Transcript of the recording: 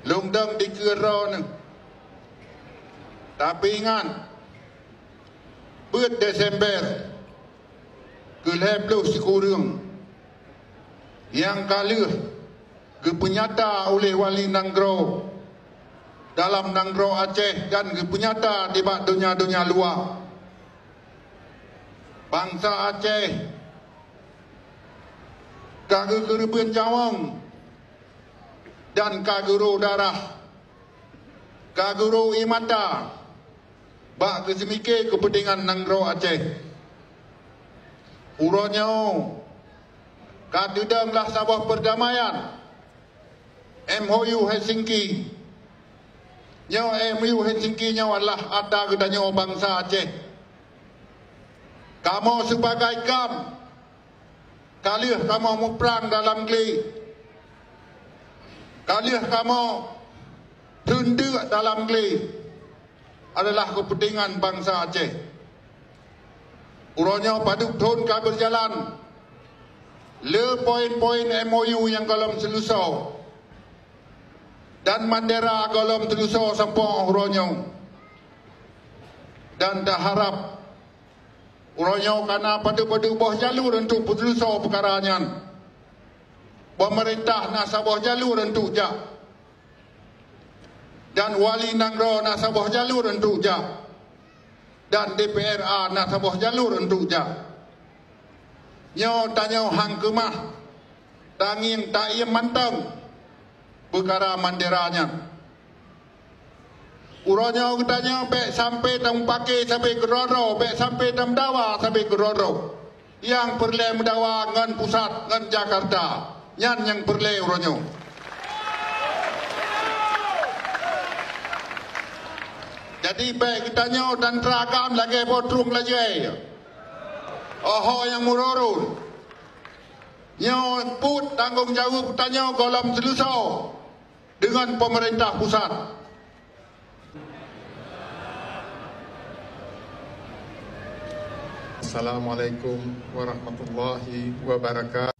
Lung dang dikira ni. Tapi ingat, ber Desember, kelih sekurang yang kali kepenyata oleh Wali Nanggro dalam Nanggro Aceh dan kepenyata di dunia-dunia luar. Bangsa Aceh kagak kerubuan Jawang dan kaguro darah, kaguro imata, bak kesemike kepentingan Nanggro Aceh. Uranya kadudanglah sebuah perdamaian MOU Helsinki. Nyawa MOU Helsinki nyawa adalah ada kedanya bangsa Aceh. Kamu sebagai kaliah kamu mau perang dalam geli, kaliah kamu tunduk dalam geli adalah kepentingan bangsa Aceh. Uranya paduk tahun kau berjalan le poin-poin MOU yang kolom selusau dan Mandera kolom selusau sampai uranya, dan dah harap uranya karena pada-pada buah jalur untuk selusau perkaranya. Pemerintah nak sabah jalur untuk jak, dan Wali Nanggro nak sabah jalur untuk jak, dan DPRA nak sabah jalur untuk jak. Nyo tanya hang kemah tanging tak ia mantang perkara manderanya. Uranya tanya pek sampai tam pakai sampai geroro, pek sampai tam dawa sampai geroro. Yang perle mendawa ngan pusat ngan Jakarta, nyan yang perle uranya. Jadi pek kitanya dan teragam lagi potrung lagi. Oh yang mururun. Nyo put tanggung jawab tanya golom selusau dengan pemerintah pusat. Assalamualaikum warahmatullahi wabarakatuh.